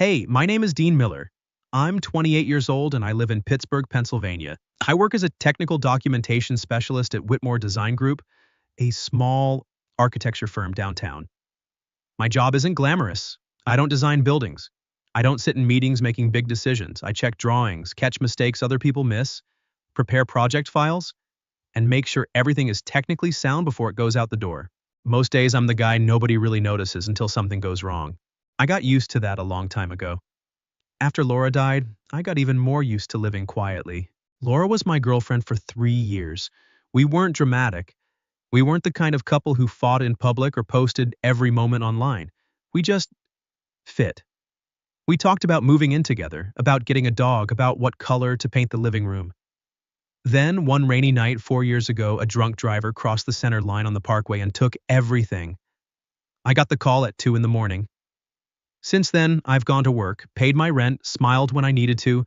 Hey, my name is Dean Miller. I'm 28 years old and I live in Pittsburgh, Pennsylvania. I work as a technical documentation specialist at Whitmore Design Group, a small architecture firm downtown. My job isn't glamorous. I don't design buildings. I don't sit in meetings making big decisions. I check drawings, catch mistakes other people miss, prepare project files, and make sure everything is technically sound before it goes out the door. Most days I'm the guy nobody really notices until something goes wrong. I got used to that a long time ago. After Laura died, I got even more used to living quietly. Laura was my girlfriend for 3 years. We weren't dramatic. We weren't the kind of couple who fought in public or posted every moment online. We just fit. We talked about moving in together, about getting a dog, about what color to paint the living room. Then, one rainy night 4 years ago, a drunk driver crossed the center line on the parkway and took everything. I got the call at 2 in the morning. Since then, I've gone to work, paid my rent, smiled when I needed to,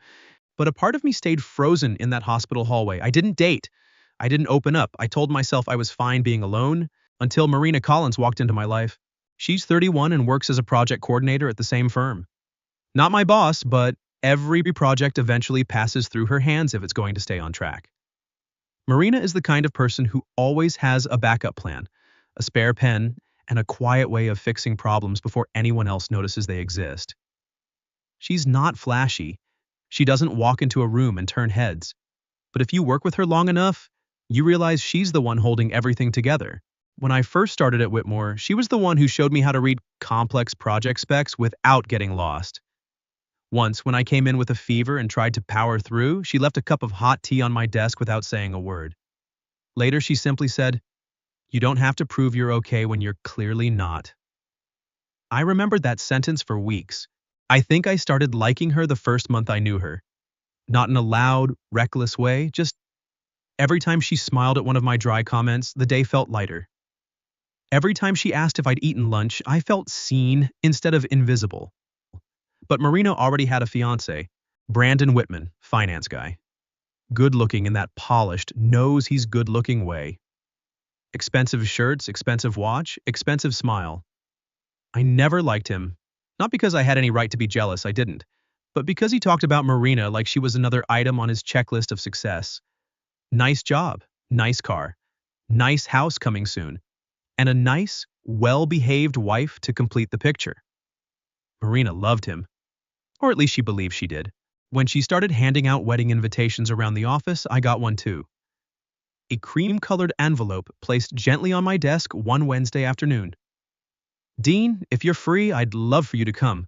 but a part of me stayed frozen in that hospital hallway. I didn't date. I didn't open up. I told myself I was fine being alone until Marina Collins walked into my life. She's 31 and works as a project coordinator at the same firm. Not my boss, but every project eventually passes through her hands if it's going to stay on track. Marina is the kind of person who always has a backup plan, a spare pen, and a quiet way of fixing problems before anyone else notices they exist. She's not flashy. She doesn't walk into a room and turn heads. But if you work with her long enough, you realize she's the one holding everything together. When I first started at Whitmore, she was the one who showed me how to read complex project specs without getting lost. Once, when I came in with a fever and tried to power through, she left a cup of hot tea on my desk without saying a word. Later, she simply said, "You don't have to prove you're okay when you're clearly not." I remembered that sentence for weeks. I think I started liking her the first month I knew her. Not in a loud, reckless way, just every time she smiled at one of my dry comments, the day felt lighter. Every time she asked if I'd eaten lunch, I felt seen instead of invisible. But Marina already had a fiancé, Brandon Whitman, finance guy. Good looking in that polished, knows he's good looking way. Expensive shirts, expensive watch, expensive smile. I never liked him. Not because I had any right to be jealous, I didn't. But because he talked about Marina like she was another item on his checklist of success. Nice job, nice car, nice house coming soon, and a nice, well-behaved wife to complete the picture. Marina loved him, or at least she believed she did. When she started handing out wedding invitations around the office, I got one too. A cream-colored envelope placed gently on my desk one Wednesday afternoon. "Dean, if you're free, I'd love for you to come.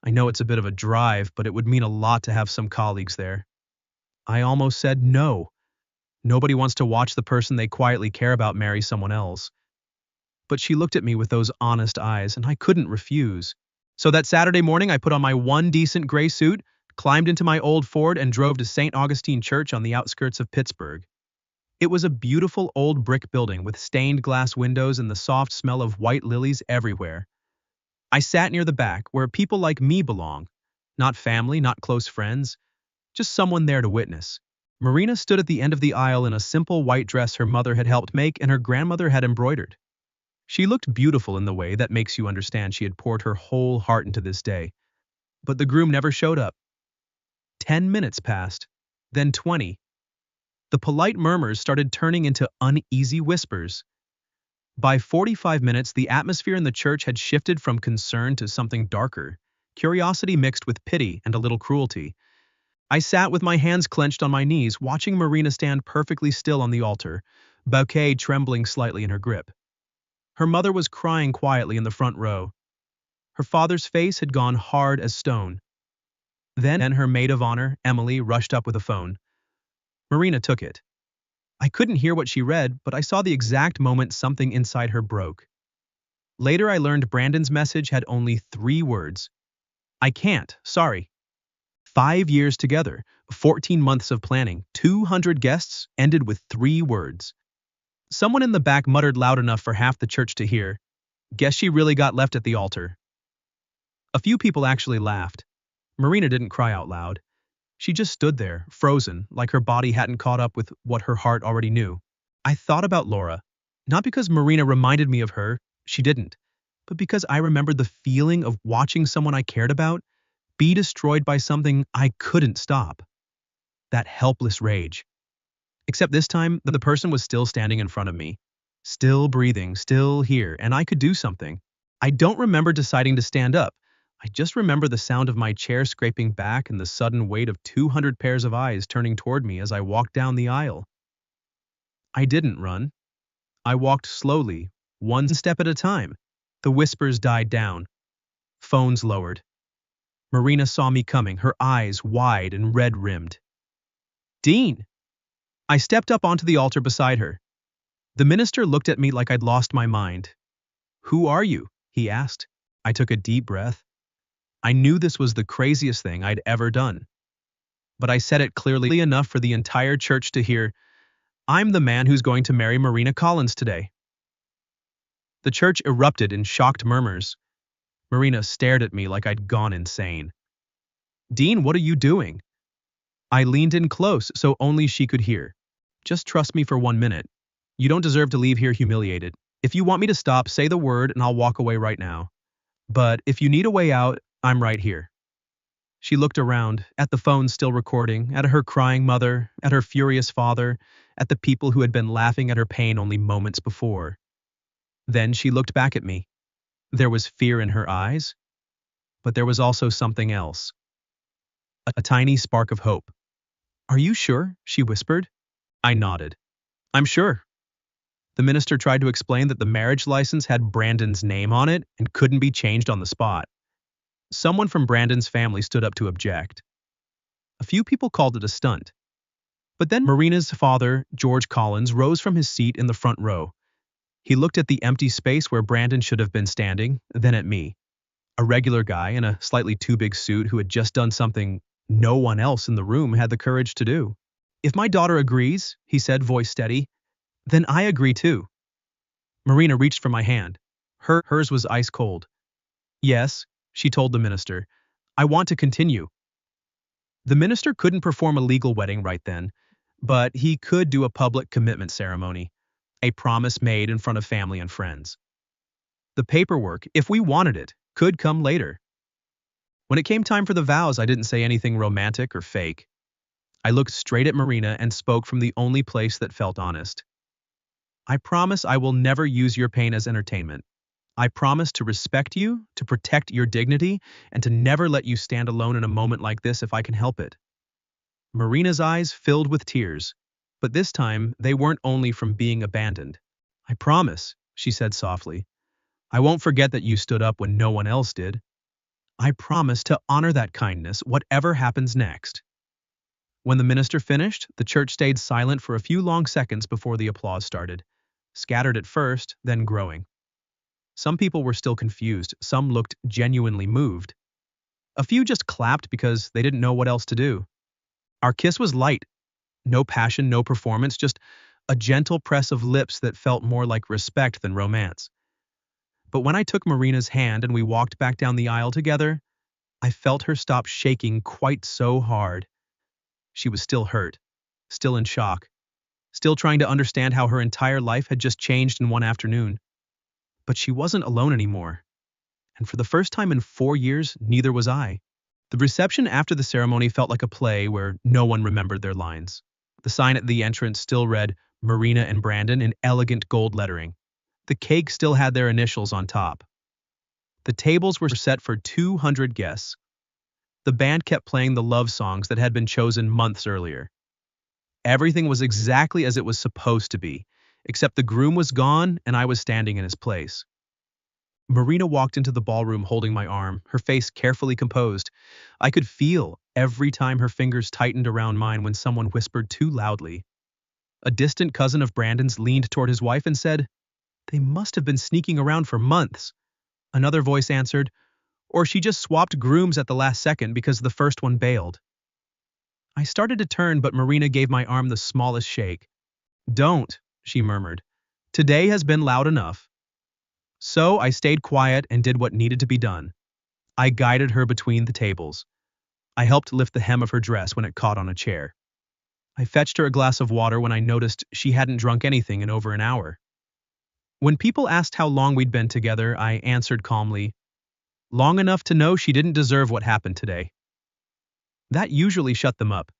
I know it's a bit of a drive, but it would mean a lot to have some colleagues there." I almost said no. Nobody wants to watch the person they quietly care about marry someone else. But she looked at me with those honest eyes, and I couldn't refuse. So that Saturday morning, I put on my one decent gray suit, climbed into my old Ford, and drove to St. Augustine Church on the outskirts of Pittsburgh. It was a beautiful old brick building with stained glass windows and the soft smell of white lilies everywhere. I sat near the back, where people like me belong. Not family, not close friends, just someone there to witness. Marina stood at the end of the aisle in a simple white dress her mother had helped make and her grandmother had embroidered. She looked beautiful in the way that makes you understand she had poured her whole heart into this day. But the groom never showed up. 10 minutes passed, then 20. The polite murmurs started turning into uneasy whispers. By 45 minutes, the atmosphere in the church had shifted from concern to something darker, curiosity mixed with pity and a little cruelty. I sat with my hands clenched on my knees, watching Marina stand perfectly still on the altar, bouquet trembling slightly in her grip. Her mother was crying quietly in the front row. Her father's face had gone hard as stone. Then her maid of honor, Emily, rushed up with a phone. Marina took it. I couldn't hear what she read, but I saw the exact moment something inside her broke. Later I learned Brandon's message had only 3 words. "I can't, sorry." 5 years together, 14 months of planning, 200 guests, ended with 3 words. Someone in the back muttered loud enough for half the church to hear, "Guess she really got left at the altar." A few people actually laughed. Marina didn't cry out loud. She just stood there, frozen, like her body hadn't caught up with what her heart already knew. I thought about Laura, not because Marina reminded me of her, she didn't, but because I remembered the feeling of watching someone I cared about be destroyed by something I couldn't stop. That helpless rage. Except this time, the person was still standing in front of me. Still breathing, still here, and I could do something. I don't remember deciding to stand up. I just remember the sound of my chair scraping back and the sudden weight of 200 pairs of eyes turning toward me as I walked down the aisle. I didn't run. I walked slowly, one step at a time. The whispers died down. Phones lowered. Marina saw me coming, her eyes wide and red-rimmed. "Dean!" I stepped up onto the altar beside her. The minister looked at me like I'd lost my mind. "Who are you?" he asked. I took a deep breath. I knew this was the craziest thing I'd ever done. But I said it clearly enough for the entire church to hear. "I'm the man who's going to marry Marina Collins today." The church erupted in shocked murmurs. Marina stared at me like I'd gone insane. "Dean, what are you doing?" I leaned in close so only she could hear. "Just trust me for 1 minute. You don't deserve to leave here humiliated. If you want me to stop, say the word and I'll walk away right now. But if you need a way out, I'm right here." She looked around, at the phone still recording, at her crying mother, at her furious father, at the people who had been laughing at her pain only moments before. Then she looked back at me. There was fear in her eyes, but there was also something else. A tiny spark of hope. "Are you sure?" she whispered. I nodded. "I'm sure." The minister tried to explain that the marriage license had Brandon's name on it and couldn't be changed on the spot. Someone from Brandon's family stood up to object. A few people called it a stunt. But then Marina's father, George Collins, rose from his seat in the front row. He looked at the empty space where Brandon should have been standing, then at me. A regular guy in a slightly too big suit who had just done something no one else in the room had the courage to do. "If my daughter agrees," he said, voice steady, "then I agree too." Marina reached for my hand. Hers was ice cold. "Yes," she told the minister, "I want to continue." The minister couldn't perform a legal wedding right then, but he could do a public commitment ceremony, a promise made in front of family and friends. The paperwork, if we wanted it, could come later. When it came time for the vows, I didn't say anything romantic or fake. I looked straight at Marina and spoke from the only place that felt honest. "I promise I will never use your pain as entertainment. I promise to respect you, to protect your dignity, and to never let you stand alone in a moment like this if I can help it." Marina's eyes filled with tears, but this time they weren't only from being abandoned. "I promise," she said softly. "I won't forget that you stood up when no one else did. I promise to honor that kindness, whatever happens next." When the minister finished, the church stayed silent for a few long seconds before the applause started, scattered at first, then growing. Some people were still confused, some looked genuinely moved. A few just clapped because they didn't know what else to do. Our kiss was light, no passion, no performance, just a gentle press of lips that felt more like respect than romance. But when I took Marina's hand and we walked back down the aisle together, I felt her stop shaking quite so hard. She was still hurt, still in shock, still trying to understand how her entire life had just changed in one afternoon. But she wasn't alone anymore. And for the first time in 4 years, neither was I. The reception after the ceremony felt like a play where no one remembered their lines. The sign at the entrance still read Marina and Brandon in elegant gold lettering. The cake still had their initials on top. The tables were set for 200 guests. The band kept playing the love songs that had been chosen months earlier. Everything was exactly as it was supposed to be, except the groom was gone and I was standing in his place. Marina walked into the ballroom holding my arm, her face carefully composed. I could feel every time her fingers tightened around mine when someone whispered too loudly. A distant cousin of Brandon's leaned toward his wife and said, "They must have been sneaking around for months." Another voice answered, "Or she just swapped grooms at the last second because the first one bailed." I started to turn, but Marina gave my arm the smallest shake. "Don't," she murmured. "Today has been loud enough." So I stayed quiet and did what needed to be done. I guided her between the tables. I helped lift the hem of her dress when it caught on a chair. I fetched her a glass of water when I noticed she hadn't drunk anything in over an hour. When people asked how long we'd been together, I answered calmly, "Long enough to know she didn't deserve what happened today." That usually shut them up.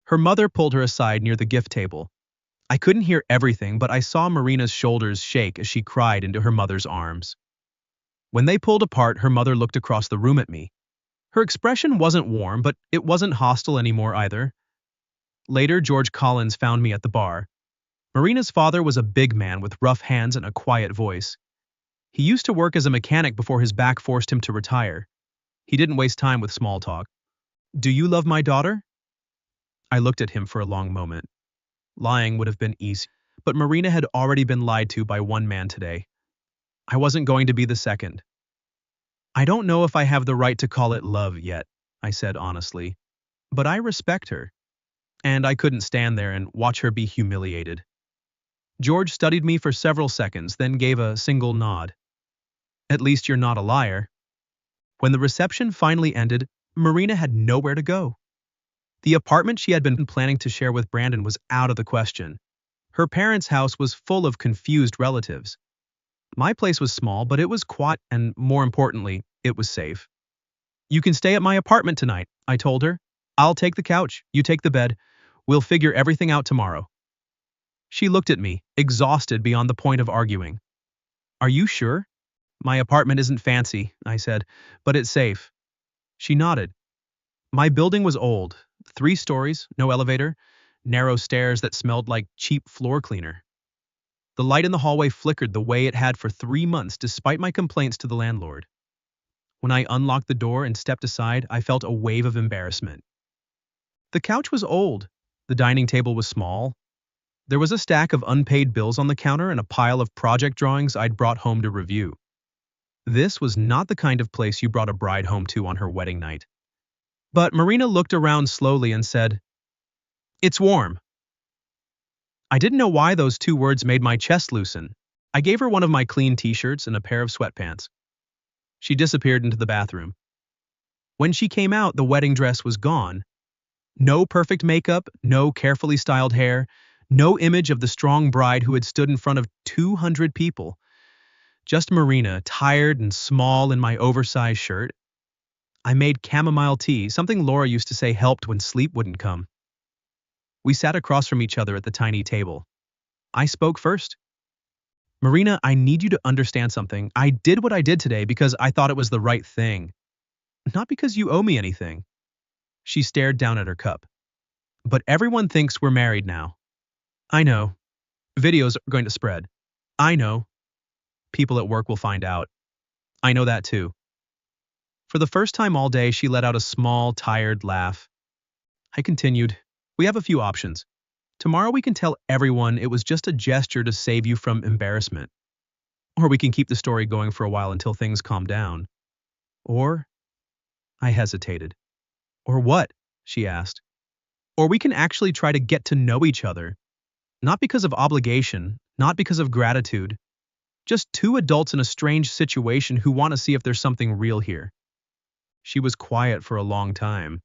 Her mother pulled her aside near the gift table. I couldn't hear everything, but I saw Marina's shoulders shake as she cried into her mother's arms. When they pulled apart, her mother looked across the room at me. Her expression wasn't warm, but it wasn't hostile anymore either. Later, George Collins found me at the bar. Marina's father was a big man with rough hands and a quiet voice. He used to work as a mechanic before his back forced him to retire. He didn't waste time with small talk. "Do you love my daughter?" I looked at him for a long moment. Lying would have been easy, but Marina had already been lied to by one man today. I wasn't going to be the second. "I don't know if I have the right to call it love yet," I said honestly. "But I respect her." And I couldn't stand there and watch her be humiliated. George studied me for several seconds, then gave a single nod. "At least you're not a liar." When the reception finally ended, Marina had nowhere to go. The apartment she had been planning to share with Brandon was out of the question. Her parents' house was full of confused relatives. My place was small, but it was quiet and, more importantly, it was safe. "You can stay at my apartment tonight," I told her. "I'll take the couch, you take the bed. We'll figure everything out tomorrow." She looked at me, exhausted beyond the point of arguing. "Are you sure?" "My apartment isn't fancy," I said, "but it's safe." She nodded. My building was old, 3 stories, no elevator, narrow stairs that smelled like cheap floor cleaner. The light in the hallway flickered the way it had for 3 months despite my complaints to the landlord. When I unlocked the door and stepped aside, I felt a wave of embarrassment. The couch was old. The dining table was small. There was a stack of unpaid bills on the counter and a pile of project drawings I'd brought home to review. This was not the kind of place you brought a bride home to on her wedding night. But Marina looked around slowly and said, "It's warm." I didn't know why those 2 words made my chest loosen. I gave her one of my clean t-shirts and a pair of sweatpants. She disappeared into the bathroom. When she came out, the wedding dress was gone. No perfect makeup, no carefully styled hair, no image of the strong bride who had stood in front of 200 people. Just Marina, tired and small in my oversized shirt. I made chamomile tea, something Laura used to say helped when sleep wouldn't come. We sat across from each other at the tiny table. I spoke first. "Marina, I need you to understand something. I did what I did today because I thought it was the right thing. Not because you owe me anything." She stared down at her cup. "But everyone thinks we're married now." "I know. Videos are going to spread." "I know. People at work will find out." "I know that too." For the first time all day, she let out a small, tired laugh. I continued, "We have a few options. Tomorrow we can tell everyone it was just a gesture to save you from embarrassment. Or we can keep the story going for a while until things calm down. Or," I hesitated. "Or what?" she asked. "Or we can actually try to get to know each other. Not because of obligation, not because of gratitude. Just 2 adults in a strange situation who want to see if there's something real here." She was quiet for a long time.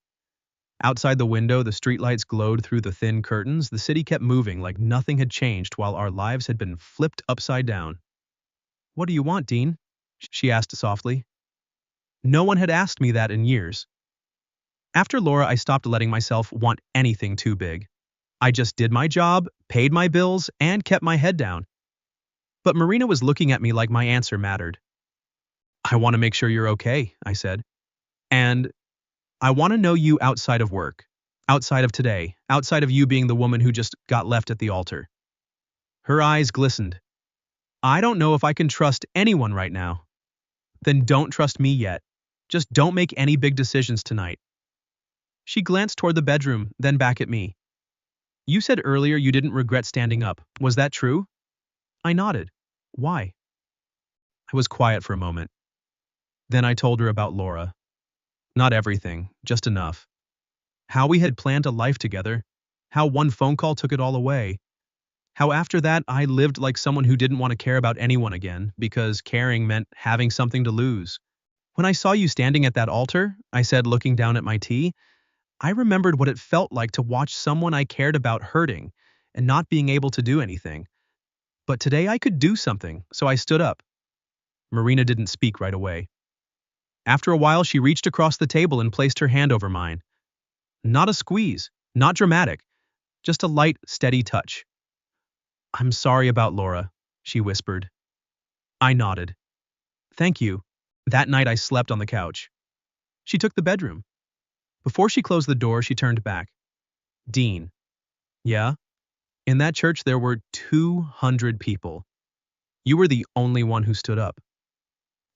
Outside the window, the streetlights glowed through the thin curtains. The city kept moving like nothing had changed while our lives had been flipped upside down. "What do you want, Dean?" she asked softly. No one had asked me that in years. After Laura, I stopped letting myself want anything too big. I just did my job, paid my bills, and kept my head down. But Marina was looking at me like my answer mattered. "I want to make sure you're okay," I said. "And I want to know you outside of work, outside of today, outside of you being the woman who just got left at the altar." Her eyes glistened. "I don't know if I can trust anyone right now." "Then don't trust me yet. Just don't make any big decisions tonight." She glanced toward the bedroom, then back at me. "You said earlier you didn't regret standing up. Was that true?" I nodded. "Why?" I was quiet for a moment. Then I told her about Laura. Not everything, just enough. How we had planned a life together. How one phone call took it all away. How after that I lived like someone who didn't want to care about anyone again because caring meant having something to lose. "When I saw you standing at that altar," I said, looking down at my tea, "I remembered what it felt like to watch someone I cared about hurting and not being able to do anything. But today I could do something, so I stood up." Marina didn't speak right away. After a while, she reached across the table and placed her hand over mine. Not a squeeze, not dramatic, just a light, steady touch. I'm sorry about Laura, she whispered. I nodded. Thank you. That night I slept on the couch. She took the bedroom. Before she closed the door, she turned back. Dean. Yeah? In that church there were 200 people. You were the only one who stood up.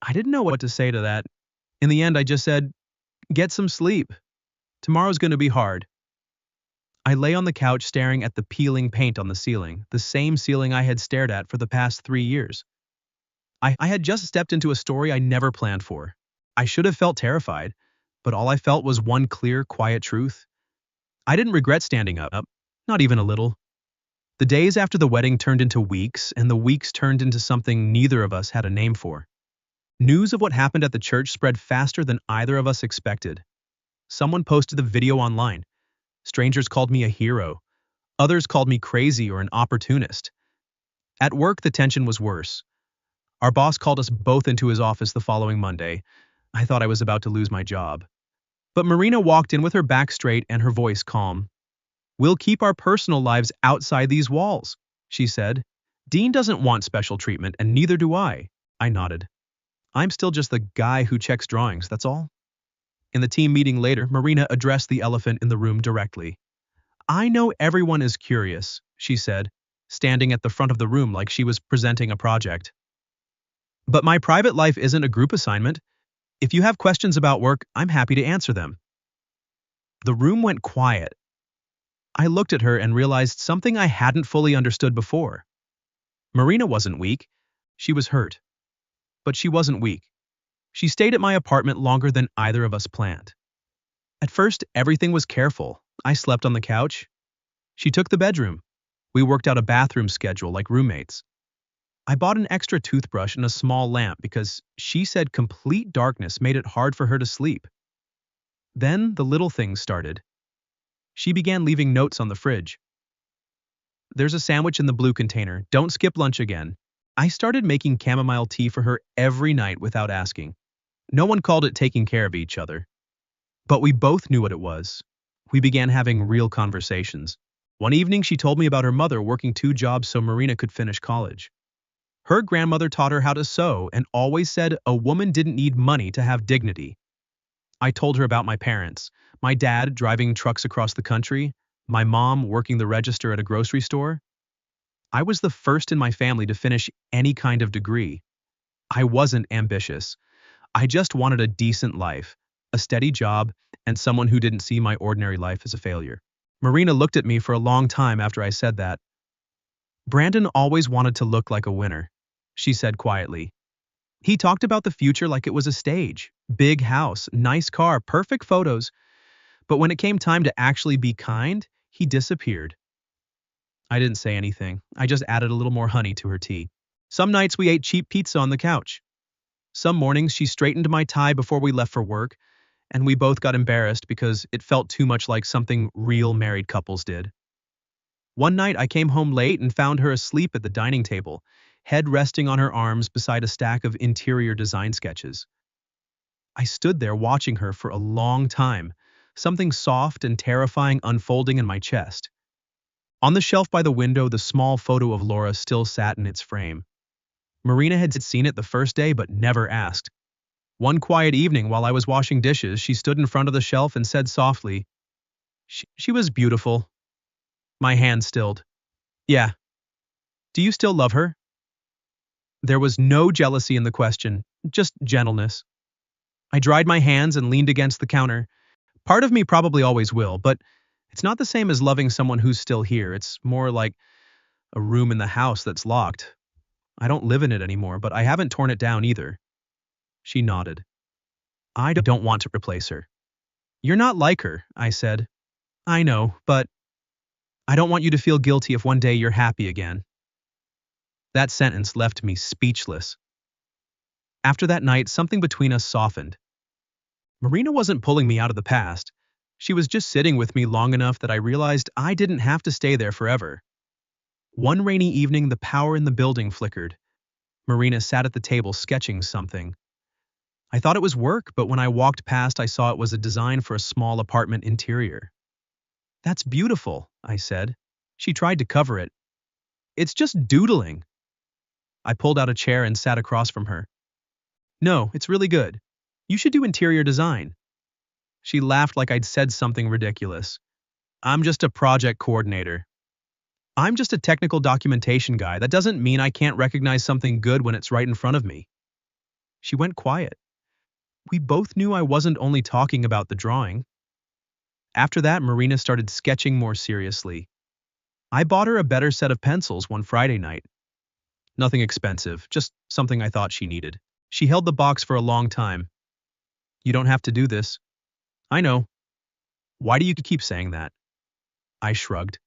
I didn't know what to say to that. In the end, I just said, get some sleep. Tomorrow's going to be hard. I lay on the couch staring at the peeling paint on the ceiling, the same ceiling I had stared at for the past 3 years. I had just stepped into a story I never planned for. I should have felt terrified, but all I felt was one clear, quiet truth. I didn't regret standing up, not even a little. The days after the wedding turned into weeks, and the weeks turned into something neither of us had a name for. News of what happened at the church spread faster than either of us expected. Someone posted the video online. Strangers called me a hero. Others called me crazy or an opportunist. At work, the tension was worse. Our boss called us both into his office the following Monday. I thought I was about to lose my job. But Marina walked in with her back straight and her voice calm. We'll keep our personal lives outside these walls, she said. Dean doesn't want special treatment, and neither do I. I nodded. I'm still just the guy who checks drawings, that's all. In the team meeting later, Marina addressed the elephant in the room directly. I know everyone is curious, she said, standing at the front of the room like she was presenting a project. But my private life isn't a group assignment. If you have questions about work, I'm happy to answer them. The room went quiet. I looked at her and realized something I hadn't fully understood before. Marina wasn't weak. She was hurt. But she wasn't weak. She stayed at my apartment longer than either of us planned. At first, everything was careful. I slept on the couch. She took the bedroom. We worked out a bathroom schedule like roommates. I bought an extra toothbrush and a small lamp because she said complete darkness made it hard for her to sleep. Then the little things started. She began leaving notes on the fridge. There's a sandwich in the blue container. Don't skip lunch again. I started making chamomile tea for her every night without asking. No one called it taking care of each other. But we both knew what it was. We began having real conversations. One evening she told me about her mother working 2 jobs so Marina could finish college. Her grandmother taught her how to sew and always said a woman didn't need money to have dignity. I told her about my parents, my dad driving trucks across the country, my mom working the register at a grocery store. I was the first in my family to finish any kind of degree. I wasn't ambitious. I just wanted a decent life, a steady job, and someone who didn't see my ordinary life as a failure. Marina looked at me for a long time after I said that. Brandon always wanted to look like a winner, she said quietly. He talked about the future like it was a stage. Big house, nice car, perfect photos. But when it came time to actually be kind, he disappeared. I didn't say anything. I just added a little more honey to her tea. Some nights we ate cheap pizza on the couch. Some mornings she straightened my tie before we left for work, and we both got embarrassed because it felt too much like something real married couples did. One night I came home late and found her asleep at the dining table, head resting on her arms beside a stack of interior design sketches. I stood there watching her for a long time, something soft and terrifying unfolding in my chest. On the shelf by the window, the small photo of Laura still sat in its frame. Marina had seen it the first day but never asked. One quiet evening while I was washing dishes, she stood in front of the shelf and said softly, She was beautiful. My hand stilled. Yeah. Do you still love her? There was no jealousy in the question, just gentleness. I dried my hands and leaned against the counter. Part of me probably always will, but it's not the same as loving someone who's still here. It's more like a room in the house that's locked. I don't live in it anymore, but I haven't torn it down either. She nodded. I don't want to replace her. You're not like her, I said. I know, but I don't want you to feel guilty if one day you're happy again. That sentence left me speechless. After that night, something between us softened. Marina wasn't pulling me out of the past. She was just sitting with me long enough that I realized I didn't have to stay there forever. One rainy evening, the power in the building flickered. Marina sat at the table sketching something. I thought it was work, but when I walked past, I saw it was a design for a small apartment interior. That's beautiful, I said. She tried to cover it. It's just doodling. I pulled out a chair and sat across from her. No, it's really good. You should do interior design. She laughed like I'd said something ridiculous. I'm just a project coordinator. I'm just a technical documentation guy. That doesn't mean I can't recognize something good when it's right in front of me. She went quiet. We both knew I wasn't only talking about the drawing. After that, Marina started sketching more seriously. I bought her a better set of pencils one Friday night. Nothing expensive, just something I thought she needed. She held the box for a long time. You don't have to do this. I know. Why do you keep saying that? I shrugged.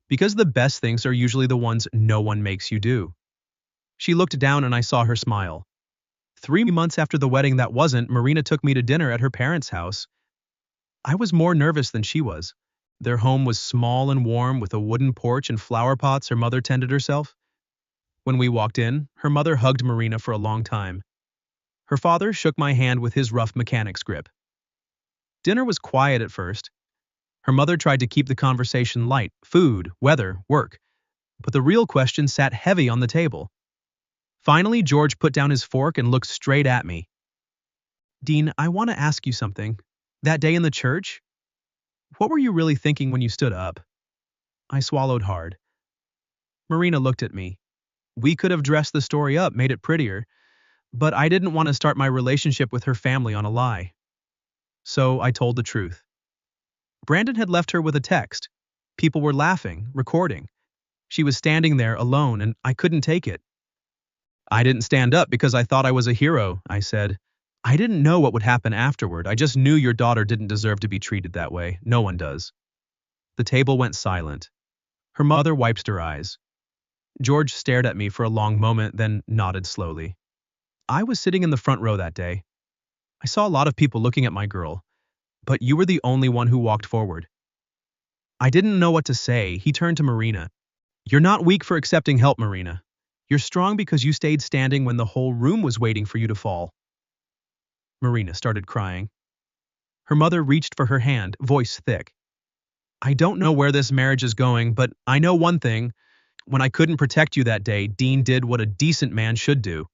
Because the best things are usually the ones no one makes you do. She looked down and I saw her smile. 3 months after the wedding that wasn't, Marina took me to dinner at her parents' house. I was more nervous than she was. Their home was small and warm with a wooden porch and flower pots her mother tended herself. When we walked in, her mother hugged Marina for a long time. Her father shook my hand with his rough mechanic's grip. Dinner was quiet at first. Her mother tried to keep the conversation light, food, weather, work. But the real question sat heavy on the table. Finally, George put down his fork and looked straight at me. Dean, I want to ask you something. That day in the church? What were you really thinking when you stood up? I swallowed hard. Marina looked at me. We could have dressed the story up, made it prettier, but I didn't want to start my relationship with her family on a lie. So I told the truth. Brandon had left her with a text. People were laughing, recording. She was standing there alone and I couldn't take it. I didn't stand up because I thought I was a hero, I said. I didn't know what would happen afterward. I just knew your daughter didn't deserve to be treated that way. No one does. The table went silent. Her mother wiped her eyes. George stared at me for a long moment, then nodded slowly. I was sitting in the front row that day. I saw a lot of people looking at my girl, but you were the only one who walked forward. I didn't know what to say. He turned to Marina. You're not weak for accepting help, Marina. You're strong because you stayed standing when the whole room was waiting for you to fall. Marina started crying. Her mother reached for her hand, voice thick. I don't know where this marriage is going, but I know one thing. When I couldn't protect you that day, Dean did what a decent man should do.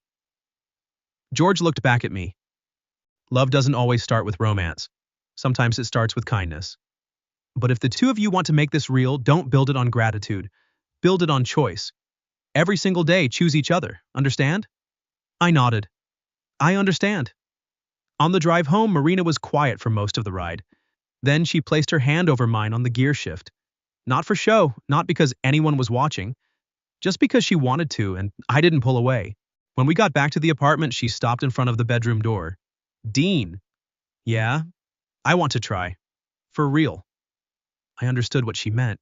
George looked back at me. Love doesn't always start with romance. Sometimes it starts with kindness. But if the two of you want to make this real, don't build it on gratitude. Build it on choice. Every single day, choose each other. Understand? I nodded. I understand. On the drive home, Marina was quiet for most of the ride. Then she placed her hand over mine on the gear shift. Not for show, not because anyone was watching, just because she wanted to, and I didn't pull away. When we got back to the apartment, she stopped in front of the bedroom door. Dean. Yeah? I want to try. For real. I understood what she meant.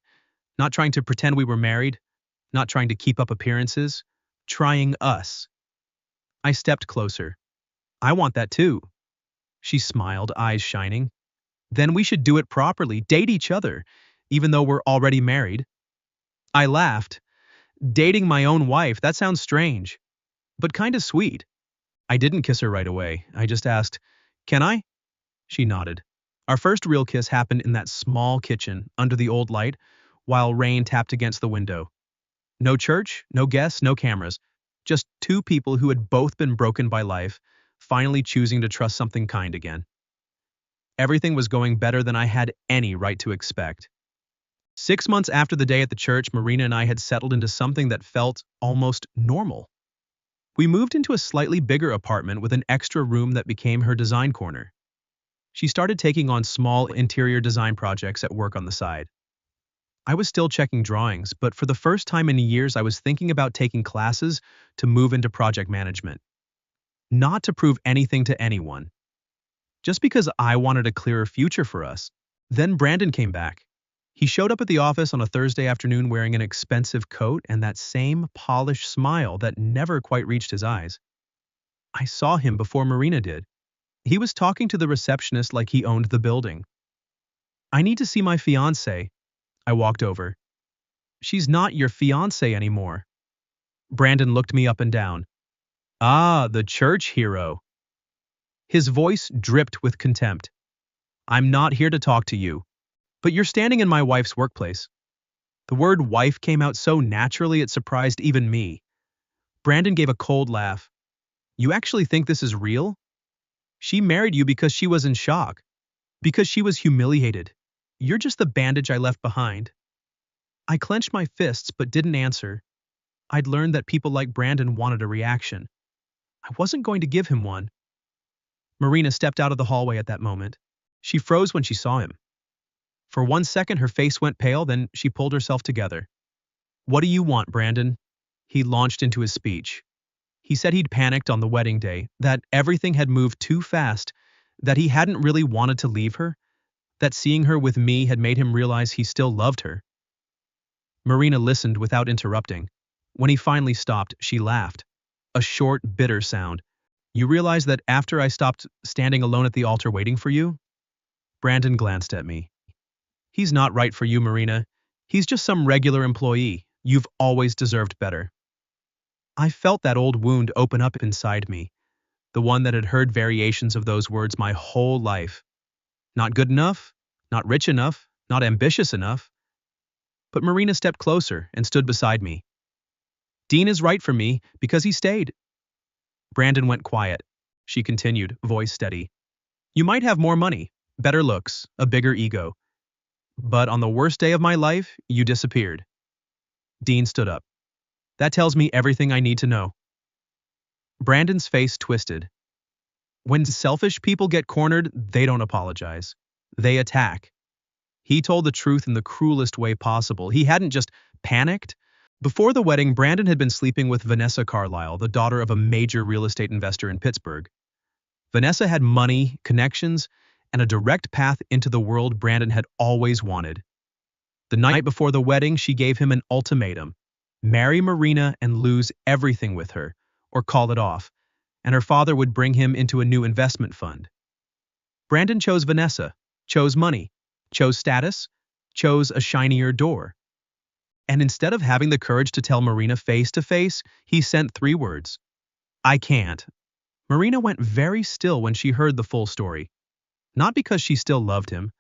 Not trying to pretend we were married, not trying to keep up appearances, trying us. I stepped closer. I want that too. She smiled, eyes shining. Then we should do it properly, date each other, even though we're already married. I laughed. Dating my own wife, that sounds strange, but kinda sweet. I didn't kiss her right away. I just asked, can I? She nodded. Our first real kiss happened in that small kitchen, under the old light, while rain tapped against the window. No church, no guests, no cameras. Just two people who had both been broken by life, finally choosing to trust something kind again. Everything was going better than I had any right to expect. 6 months after the day at the church, Marina and I had settled into something that felt almost normal. We moved into a slightly bigger apartment with an extra room that became her design corner. She started taking on small interior design projects at work on the side. I was still checking drawings, but for the first time in years I was thinking about taking classes to move into project management. Not to prove anything to anyone. Just because I wanted a clearer future for us. Then Brandon came back. He showed up at the office on a Thursday afternoon wearing an expensive coat and that same polished smile that never quite reached his eyes. I saw him before Marina did. He was talking to the receptionist like he owned the building. I need to see my fiancée. I walked over. She's not your fiancée anymore. Brandon looked me up and down. Ah, the church hero. His voice dripped with contempt. I'm not here to talk to you. But you're standing in my wife's workplace. The word wife came out so naturally it surprised even me. Brandon gave a cold laugh. You actually think this is real? She married you because she was in shock. Because she was humiliated. You're just the bandage I left behind. I clenched my fists but didn't answer. I'd learned that people like Brandon wanted a reaction. I wasn't going to give him one. Marina stepped out of the hallway at that moment. She froze when she saw him. For 1 second her face went pale, then she pulled herself together. What do you want, Brandon? He launched into his speech. He said he'd panicked on the wedding day, that everything had moved too fast, that he hadn't really wanted to leave her, that seeing her with me had made him realize he still loved her. Marina listened without interrupting. When he finally stopped, she laughed. A short, bitter sound. You realize that after I stopped standing alone at the altar waiting for you? Brandon glanced at me. He's not right for you, Marina. He's just some regular employee. You've always deserved better. I felt that old wound open up inside me, the one that had heard variations of those words my whole life. Not good enough, not rich enough, not ambitious enough. But Marina stepped closer and stood beside me. Dean is right for me because he stayed. Brandon went quiet. She continued, voice steady. You might have more money, better looks, a bigger ego. But on the worst day of my life, you disappeared. Dean stood up. That tells me everything I need to know. Brandon's face twisted. When selfish people get cornered, they don't apologize. They attack. He told the truth in the cruelest way possible. He hadn't just panicked. Before the wedding, Brandon had been sleeping with Vanessa Carlisle, the daughter of a major real estate investor in Pittsburgh. Vanessa had money, connections, and a direct path into the world Brandon had always wanted. The night before the wedding, she gave him an ultimatum. Marry Marina and lose everything with her, or call it off, and her father would bring him into a new investment fund. Brandon chose Vanessa, chose money, chose status, chose a shinier door. And instead of having the courage to tell Marina face to face, he sent 3 words. I can't. Marina went very still when she heard the full story. Not because she still loved him,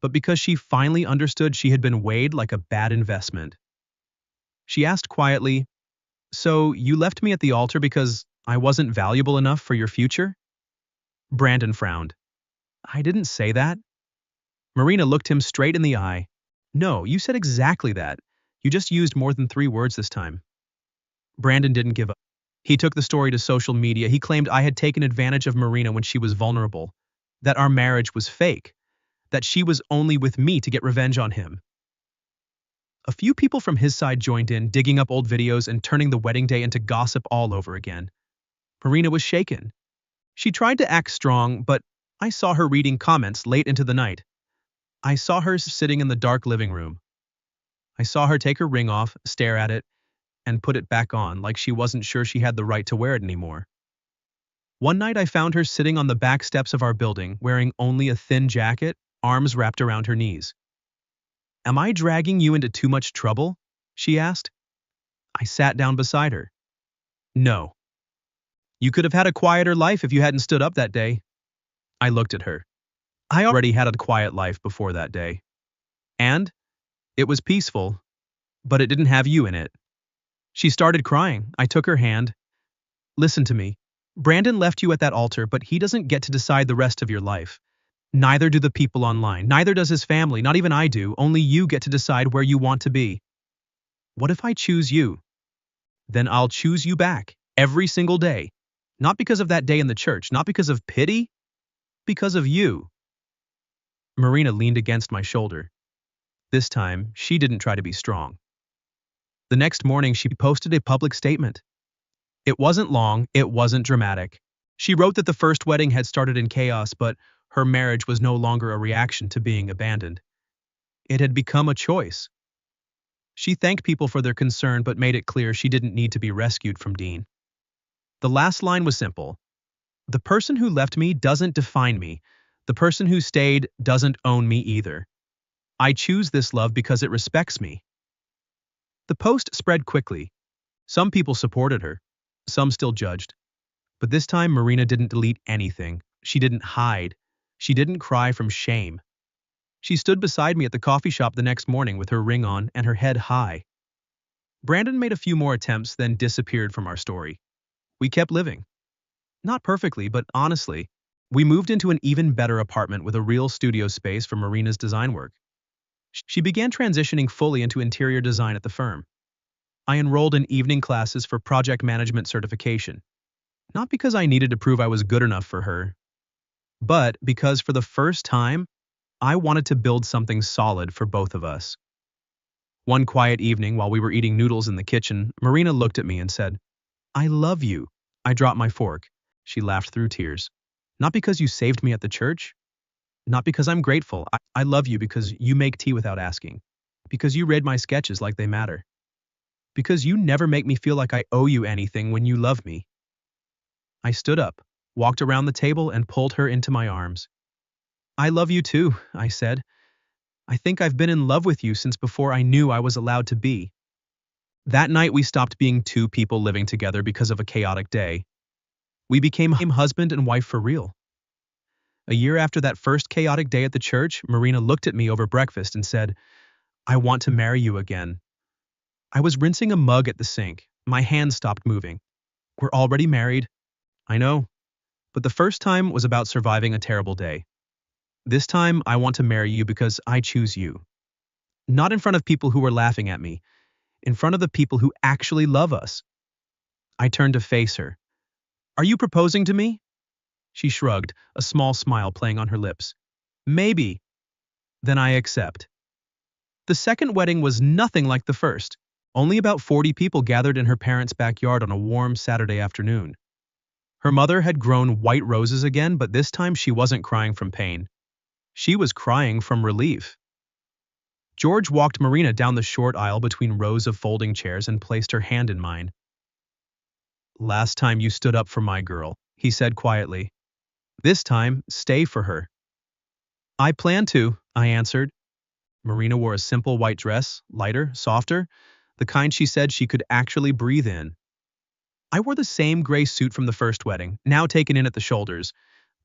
but because she finally understood she had been weighed like a bad investment. She asked quietly, So you left me at the altar because I wasn't valuable enough for your future? Brandon frowned. I didn't say that. Marina looked him straight in the eye. No, you said exactly that. You just used more than 3 words this time. Brandon didn't give up. He took the story to social media. He claimed I had taken advantage of Marina when she was vulnerable, that our marriage was fake, that she was only with me to get revenge on him. A few people from his side joined in, digging up old videos and turning the wedding day into gossip all over again. Marina was shaken. She tried to act strong, but I saw her reading comments late into the night. I saw her sitting in the dark living room. I saw her take her ring off, stare at it, and put it back on like she wasn't sure she had the right to wear it anymore. One night I found her sitting on the back steps of our building, wearing only a thin jacket, arms wrapped around her knees. Am I dragging you into too much trouble? She asked. I sat down beside her. No. You could have had a quieter life if you hadn't stood up that day. I looked at her. I already had a quiet life before that day. And it was peaceful, but it didn't have you in it. She started crying. I took her hand. Listen to me. Brandon left you at that altar, but he doesn't get to decide the rest of your life. Neither do the people online. Neither does his family. Not even I do. Only you get to decide where you want to be. What if I choose you? Then I'll choose you back every single day. Not because of that day in the church. Not because of pity. Because of you. Marina leaned against my shoulder. This time, she didn't try to be strong. The next morning, she posted a public statement. It wasn't long, it wasn't dramatic. She wrote that the first wedding had started in chaos, but her marriage was no longer a reaction to being abandoned. It had become a choice. She thanked people for their concern but made it clear she didn't need to be rescued from Dean. The last line was simple. The person who left me doesn't define me. The person who stayed doesn't own me either. I choose this love because it respects me. The post spread quickly. Some people supported her. Some still judged. But this time Marina didn't delete anything. She didn't hide. She didn't cry from shame. She stood beside me at the coffee shop the next morning with her ring on and her head high. Brandon made a few more attempts, then disappeared from our story. We kept living. Not perfectly, but honestly. We moved into an even better apartment with a real studio space for Marina's design work. She began transitioning fully into interior design at the firm. I enrolled in evening classes for project management certification. Not because I needed to prove I was good enough for her, but because for the first time, I wanted to build something solid for both of us. One quiet evening while we were eating noodles in the kitchen, Marina looked at me and said, "I love you." I dropped my fork. She laughed through tears. "Not because you saved me at the church. Not because I'm grateful. I love you because you make tea without asking. Because you read my sketches like they matter. Because you never make me feel like I owe you anything when you love me." I stood up, walked around the table, and pulled her into my arms. "I love you too," I said. "I think I've been in love with you since before I knew I was allowed to be." That night we stopped being two people living together because of a chaotic day. We became husband and wife for real. A year after that first chaotic day at the church, Marina looked at me over breakfast and said, "I want to marry you again." I was rinsing a mug at the sink. My hands stopped moving. "We're already married." "I know. But the first time was about surviving a terrible day. This time, I want to marry you because I choose you. Not in front of people who are laughing at me, in front of the people who actually love us." I turned to face her. "Are you proposing to me?" She shrugged, a small smile playing on her lips. "Maybe." "Then I accept." The second wedding was nothing like the first. Only about 40 people gathered in her parents' backyard on a warm Saturday afternoon. Her mother had grown white roses again, but this time she wasn't crying from pain. She was crying from relief. George walked Marina down the short aisle between rows of folding chairs and placed her hand in mine. "Last time you stood up for my girl," he said quietly. "This time, stay for her." "I plan to," I answered. Marina wore a simple white dress, lighter, softer, the kind she said she could actually breathe in. I wore the same gray suit from the first wedding, now taken in at the shoulders.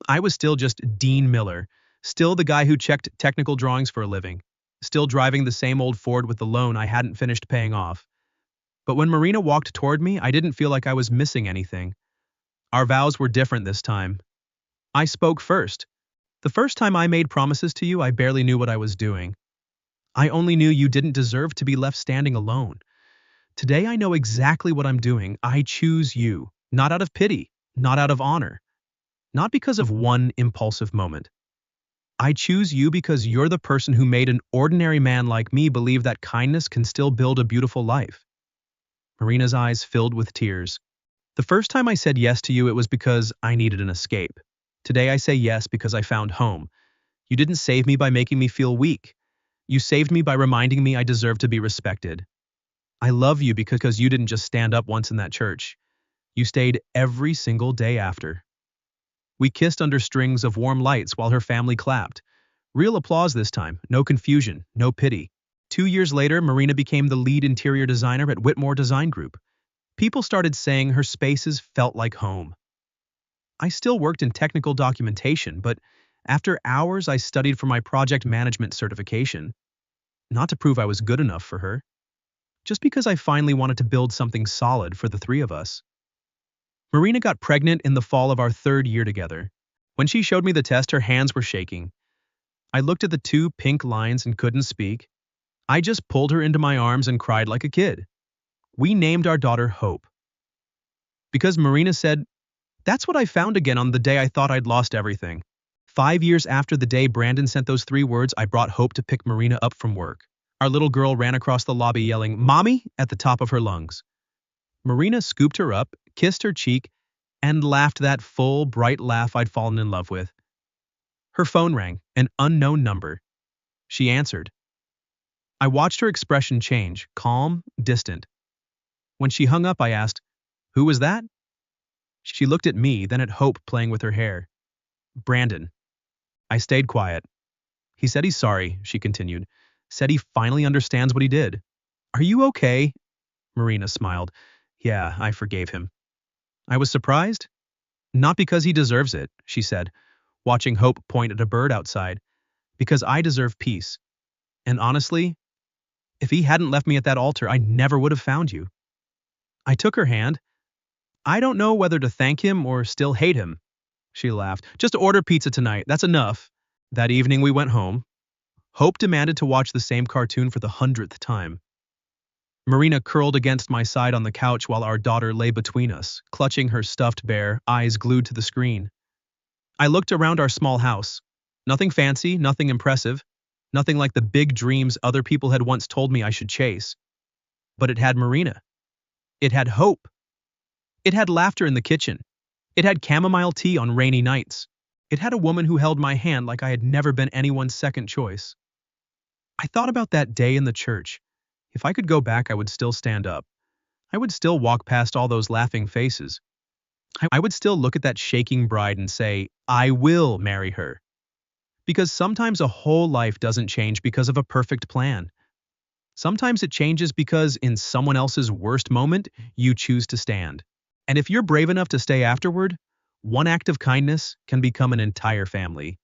I was still just Dean Miller, still the guy who checked technical drawings for a living, still driving the same old Ford with the loan I hadn't finished paying off. But when Marina walked toward me, I didn't feel like I was missing anything. Our vows were different this time. I spoke first. "The first time I made promises to you, I barely knew what I was doing. I only knew you didn't deserve to be left standing alone. Today I know exactly what I'm doing. I choose you, not out of pity, not out of honor, not because of one impulsive moment. I choose you because you're the person who made an ordinary man like me believe that kindness can still build a beautiful life." Marina's eyes filled with tears. "The first time I said yes to you, it was because I needed an escape. Today I say yes because I found home. You didn't save me by making me feel weak. You saved me by reminding me I deserve to be respected. I love you because you didn't just stand up once in that church. You stayed every single day after." We kissed under strings of warm lights while her family clapped. Real applause this time, no confusion, no pity. 2 years later, Marina became the lead interior designer at Whitmore Design Group. People started saying her spaces felt like home. I still worked in technical documentation, but after hours I studied for my project management certification. Not to prove I was good enough for her, just because I finally wanted to build something solid for the three of us. Marina got pregnant in the fall of our third year together. When she showed me the test, her hands were shaking. I looked at the two pink lines and couldn't speak. I just pulled her into my arms and cried like a kid. We named our daughter Hope. Because Marina said, "That's what I found again on the day I thought I'd lost everything." 5 years after the day Brandon sent those 3 words, I brought Hope to pick Marina up from work. Our little girl ran across the lobby yelling, "Mommy," at the top of her lungs. Marina scooped her up, kissed her cheek, and laughed that full, bright laugh I'd fallen in love with. Her phone rang, an unknown number. She answered. I watched her expression change, calm, distant. When she hung up, I asked, "Who was that?" She looked at me, then at Hope playing with her hair. "Brandon." I stayed quiet. "He said he's sorry," she continued. "Said he finally understands what he did." "Are you okay?" Marina smiled. "Yeah, I forgave him." I was surprised. "Not because he deserves it," she said, watching Hope point at a bird outside. because I deserve peace. And honestly, if he hadn't left me at that altar, I never would have found you. I took her hand. I don't know whether to thank him or still hate him. She laughed. Just order pizza tonight. That's enough. That evening we went home. Hope demanded to watch the same cartoon for the 100th time. Marina curled against my side on the couch while our daughter lay between us, clutching her stuffed bear, eyes glued to the screen. I looked around our small house. Nothing fancy, nothing impressive, nothing like the big dreams other people had once told me I should chase. But it had Marina. It had hope. It had laughter in the kitchen. It had chamomile tea on rainy nights. It had a woman who held my hand like I had never been anyone's second choice. I thought about that day in the church. If I could go back, I would still stand up. I would still walk past all those laughing faces. I would still look at that shaking bride and say, I will marry her. Because sometimes a whole life doesn't change because of a perfect plan. Sometimes it changes because in someone else's worst moment, you choose to stand. And if you're brave enough to stay afterward, one act of kindness can become an entire family.